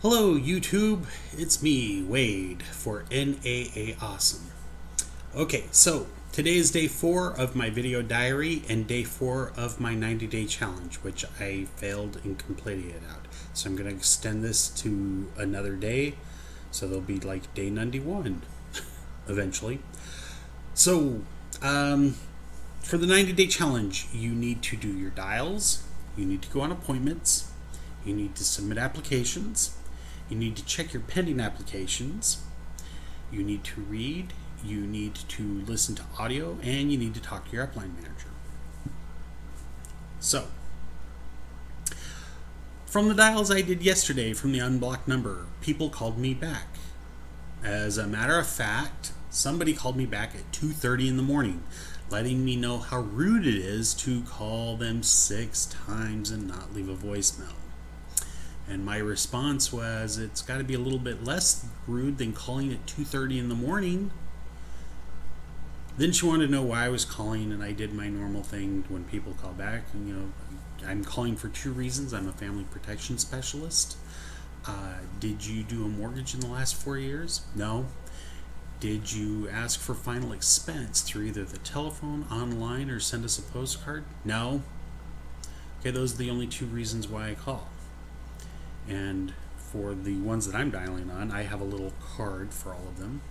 Hello YouTube, it's me, Wade, for NAA Awesome. Okay, so today is day 4 of my video diary and day 4 of my 90-day challenge, which I failed and completed it out. So I'm going to extend this to another day, so there'll be like day 91 eventually. So, for the 90-day challenge, you need to do your dials, you need to go on appointments, you need to submit applications, you need to check your pending applications, you need to read, you need to listen to audio, and you need to talk to your upline manager. So, from the dials I did yesterday from the unblocked number, people called me back. As a matter of fact, somebody called me back at 2:30 in the morning, letting me know how rude it is to call them 6 times and not leave a voicemail. And my response was, it's got to be a little bit less rude than calling at 2:30 in the morning. Then she wanted to know why I was calling, and I did my normal thing when people call back. And, I'm calling for 2 reasons. I'm a family protection specialist. Did you do a mortgage in the last 4 years? No. Did you ask for final expense through either the telephone, online, or send us a postcard? No. Okay, those are the only 2 reasons why I call. And for the ones that I'm dialing on, I have a little card for all of them.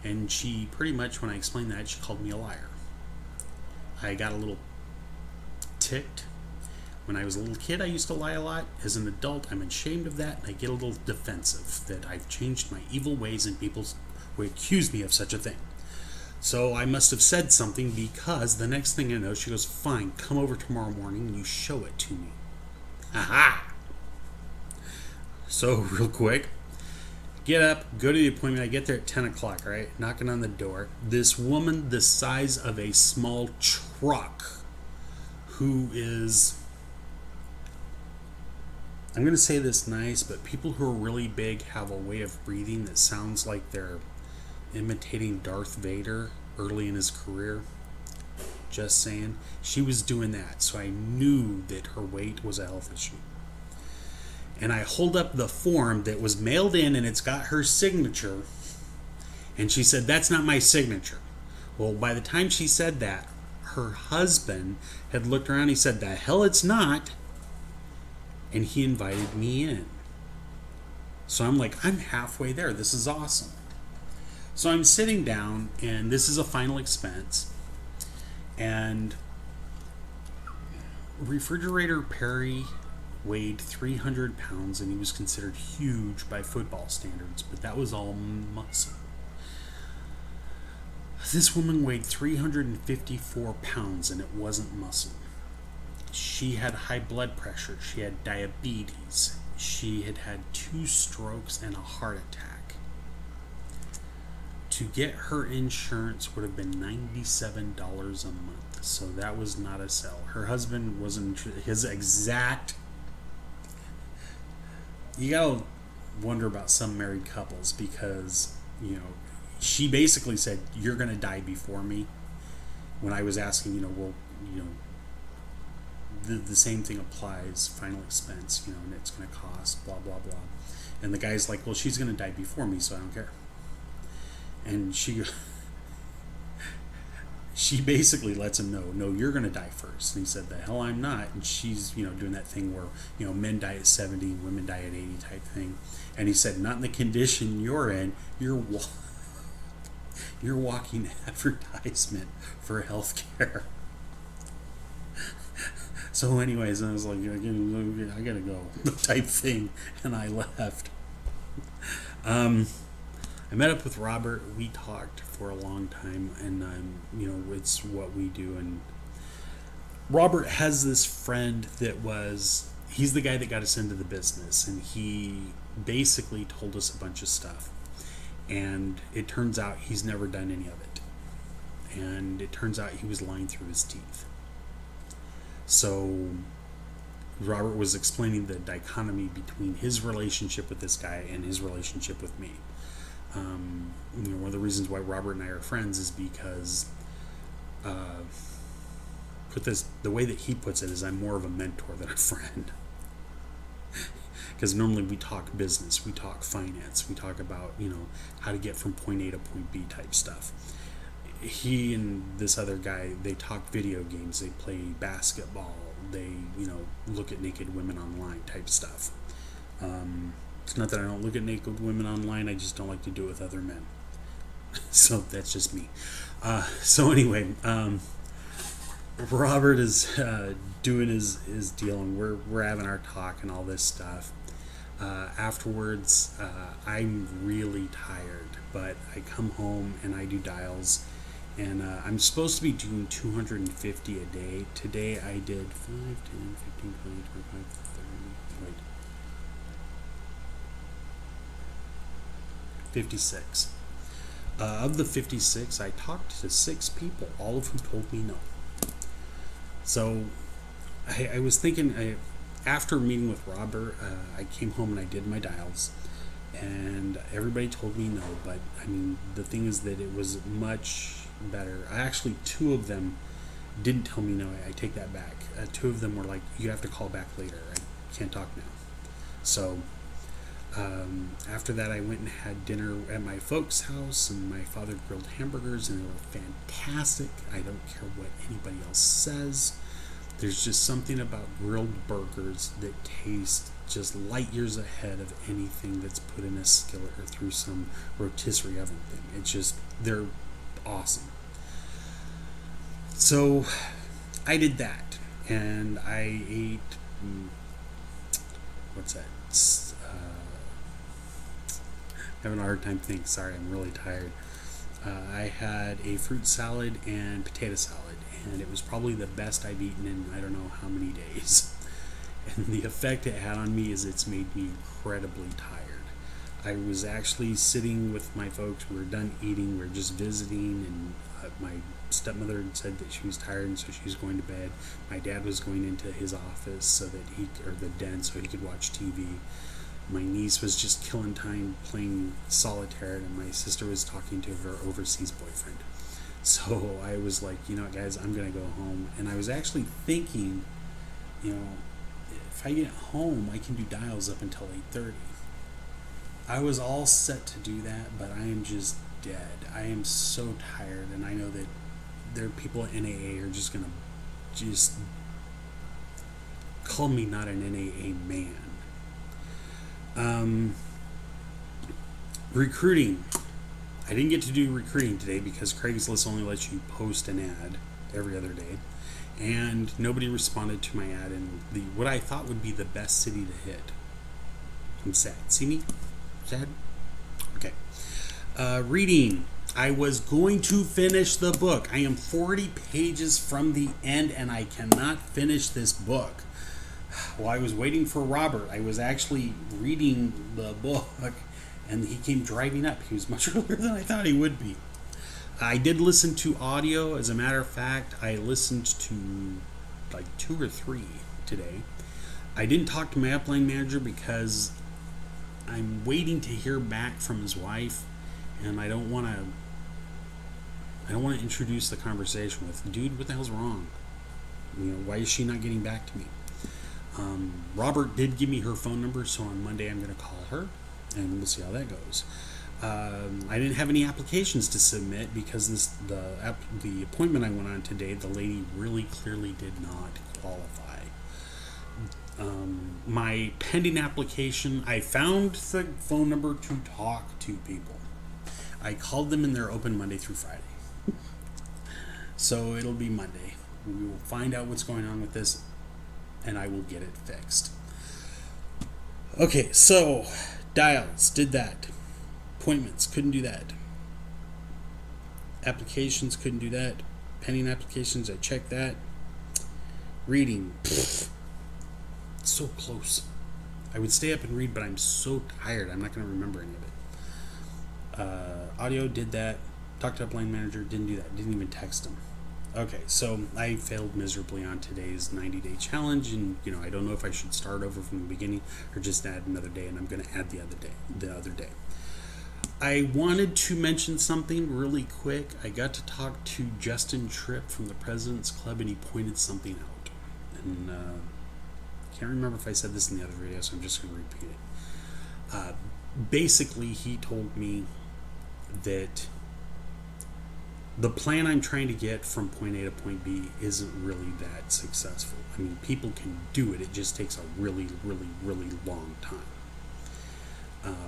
And she pretty much, when I explained that, she called me a liar. I got a little ticked. When I was a little kid, I used to lie a lot. As an adult, I'm ashamed of that, and I get a little defensive that I've changed my evil ways and people would accuse me of such a thing. So I must have said something, because the next thing I know, she goes, fine, come over tomorrow morning and you show it to me. Aha! So real quick, get up, go to the appointment. I get there at 10 o'clock, right? Knocking on the door. This woman the size of a small truck, who is, I'm going to say this nice, but people who are really big have a way of breathing that sounds like they're imitating Darth Vader early in his career. Just saying. She was doing that, so I knew that her weight was a health issue. And I hold up the form that was mailed in, and it's got her signature. And she said, that's not my signature. Well, by the time she said that, her husband had looked around. He said, the hell it's not. And he invited me in. So I'm like, I'm halfway there. This is awesome. So I'm sitting down, and this is a final expense. And Refrigerator Perry weighed 300 pounds, and he was considered huge by football standards, but that was all muscle. This woman weighed 354 pounds, and it wasn't muscle. She had high blood pressure. She had diabetes. She had had 2 strokes and a heart attack. To get her insurance would have been $97 a month, so that was not a sell. Her husband was in his exact. You gotta wonder about some married couples, because, she basically said, you're gonna die before me. When I was asking, the same thing applies, final expense, and it's gonna cost, blah, blah, blah. And the guy's like, well, she's gonna die before me, so I don't care. And she basically lets him know, no, you're going to die first. And he said, the hell I'm not. And she's, doing that thing where, men die at 70 and women die at 80 type thing. And he said, not in the condition you're in. You're walking advertisement for health care. So anyways, I was like, I gotta go type thing. And I left. I met up with Robert. We talked for a long time, and it's what we do. And Robert has this friend he's the guy that got us into the business, and he basically told us a bunch of stuff. And it turns out he's never done any of it. And it turns out he was lying through his teeth. So Robert was explaining the dichotomy between his relationship with this guy and his relationship with me. One of the reasons why Robert and I are friends is because the way that he puts it is, I'm more of a mentor than a friend. because normally we talk business, we talk finance, we talk about, how to get from point A to point B type stuff. He and this other guy, they talk video games, they play basketball, they, look at naked women online type stuff. It's not that I don't look at naked women online, I just don't like to do it with other men. So that's just me. So anyway, Robert is doing his deal, and we're having our talk and all this stuff. Afterwards, I'm really tired, but I come home and I do dials, and I'm supposed to be doing 250 a day. Today I did 5, 10, 15, 20, 25, 30, wait, 56. Of the 56, I talked to 6 people, all of whom told me no. So I was thinking, after meeting with Robert, I came home and I did my dials, and everybody told me no, but I mean, the thing is that it was much better. Actually, 2 of them didn't tell me no. I take that back. 2 of them were like, you have to call back later. I can't talk now. So after that, I went and had dinner at my folks' house, and my father grilled hamburgers, and they were fantastic. I don't care what anybody else says. There's just something about grilled burgers that taste just light years ahead of anything that's put in a skillet or through some rotisserie oven thing. It's just, they're awesome. So I did that, and I ate, what's that? Having a hard time thinking. Sorry, I'm really tired. I had a fruit salad and potato salad, and it was probably the best I've eaten in I don't know how many days. And the effect it had on me is it's made me incredibly tired. I was actually sitting with my folks. We were done eating. We were just visiting, and my stepmother said that she was tired, and so she was going to bed. My dad was going into his office or the den, so he could watch TV. My niece was just killing time playing solitaire, and my sister was talking to her overseas boyfriend. So I was like, you know what, guys, I'm going to go home. And I was actually thinking, if I get home, I can do dials up until 8:30. I was all set to do that, but I am just dead. I am so tired, and I know that there are people at NAA are just going to just call me not an NAA man. Recruiting. I didn't get to do recruiting today because Craigslist only lets you post an ad every other day, and nobody responded to my ad in what I thought would be the best city to hit. I'm sad. See me? Sad? Okay. Reading. I was going to finish the book. I am 40 pages from the end, and I cannot finish this book. While I was waiting for Robert, I was actually reading the book, and he came driving up. He was much earlier than I thought he would be. I did listen to audio. As a matter of fact, I listened to like 2 or 3 today. I didn't talk to my upline manager because I'm waiting to hear back from his wife, and I don't want to introduce the conversation with, dude, what the hell's wrong? Why is she not getting back to me? Robert did give me her phone number, so on Monday I'm going to call her, and we'll see how that goes. I didn't have any applications to submit because the appointment I went on today, the lady really clearly did not qualify. My pending application, I found the phone number to talk to people. I called them, and they're open Monday through Friday. So it'll be Monday. We will find out what's going on with this, and I will get it fixed. Okay, so dials, did that. Appointments, couldn't do that. Applications, couldn't do that. Pending applications, I checked that. Reading, so close. I would stay up and read, but I'm so tired, I'm not going to remember any of it. Audio, did that. Talked to upline manager, didn't do that. Didn't even text him. Okay, so I failed miserably on today's 90-day challenge, and I don't know if I should start over from the beginning or just add another day, and I'm going to add the other day. I wanted to mention something really quick. I got to talk to Justin Tripp from the President's Club, and he pointed something out. And can't remember if I said this in the other video, so I'm just going to repeat it. Basically, he told me that the plan I'm trying to get from point A to point B isn't really that successful. I mean, people can do it. It just takes a really, really, really long time.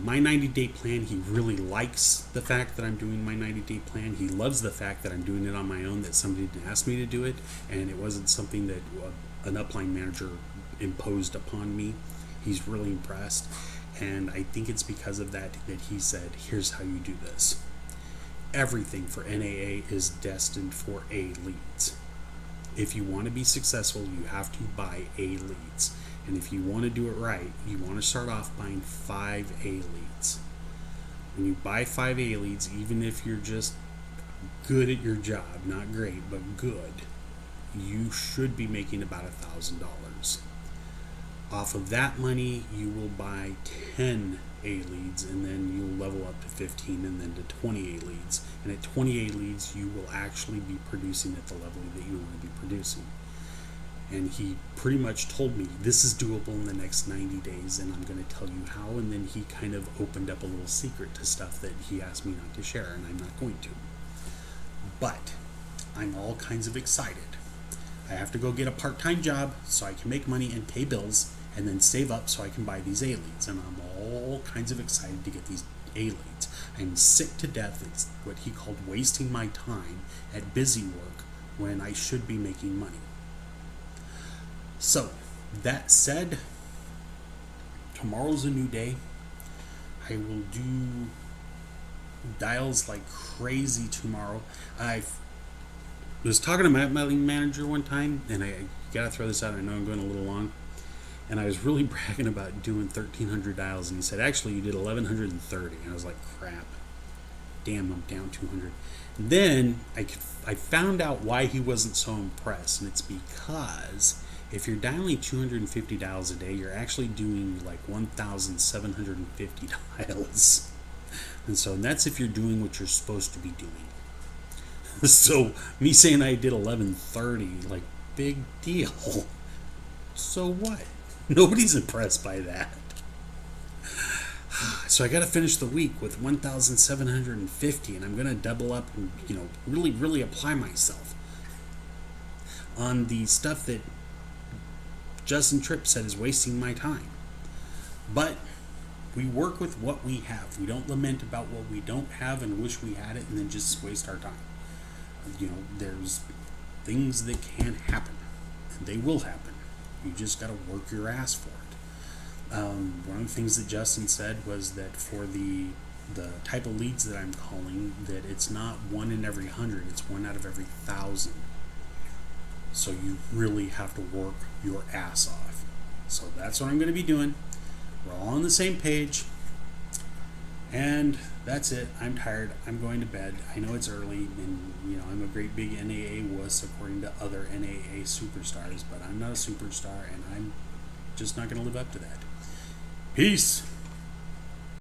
My 90-day plan, he really likes the fact that I'm doing my 90-day plan. He loves the fact that I'm doing it on my own, that somebody didn't ask me to do it, and it wasn't something that an upline manager imposed upon me. He's really impressed, and I think it's because of that he said, here's how you do this. Everything for NAA is destined for A leads. If you want to be successful, you have to buy A leads. And if you want to do it right, you want to start off buying 5 A leads. When you buy 5 A leads, even if you're just good at your job, not great, but good, you should be making about $1,000. Off of that money, you will buy 10 A leads, and then you'll level up to 15 and then to 20 A leads. And at 20 A leads, you will actually be producing at the level that you want to be producing. And he pretty much told me this is doable in the next 90 days, and I'm going to tell you how. And then he kind of opened up a little secret to stuff that he asked me not to share, and I'm not going to. But I'm all kinds of excited. I have to go get a part-time job so I can make money and pay bills, and then save up so I can buy these A leads. And I'm all kinds of excited to get these A leads. I'm sick to death. It's what he called wasting my time at busy work when I should be making money. So, that said, tomorrow's a new day. I will do dials like crazy tomorrow. I was talking to my manager one time, and I gotta throw this out. I know I'm going a little long. And I was really bragging about doing 1,300 dials, and he said, actually, you did 1,130. And I was like, crap. Damn, I'm down 200. And then I found out why he wasn't so impressed, and it's because if you're dialing 250 dials a day, you're actually doing like 1,750 dials. And so that's if you're doing what you're supposed to be doing. So me saying I did 1,130, like, big deal. So what? Nobody's impressed by that. So I got to finish the week with 1,750, and I'm going to double up and, really, really apply myself on the stuff that Justin Tripp said is wasting my time. But we work with what we have. We don't lament about what we don't have and wish we had it and then just waste our time. There's things that can happen, and they will happen. You just got to work your ass for it. One of the things that Justin said was that for the type of leads that I'm calling, that it's not 1 in every 100, it's 1 out of every 1,000. So you really have to work your ass off. So that's what I'm going to be doing. We're all on the same page. And that's it. I'm tired. I'm going to bed. I know it's early, and I'm a great big NAA wuss according to other NAA superstars, but I'm not a superstar, and I'm just not going to live up to that. Peace.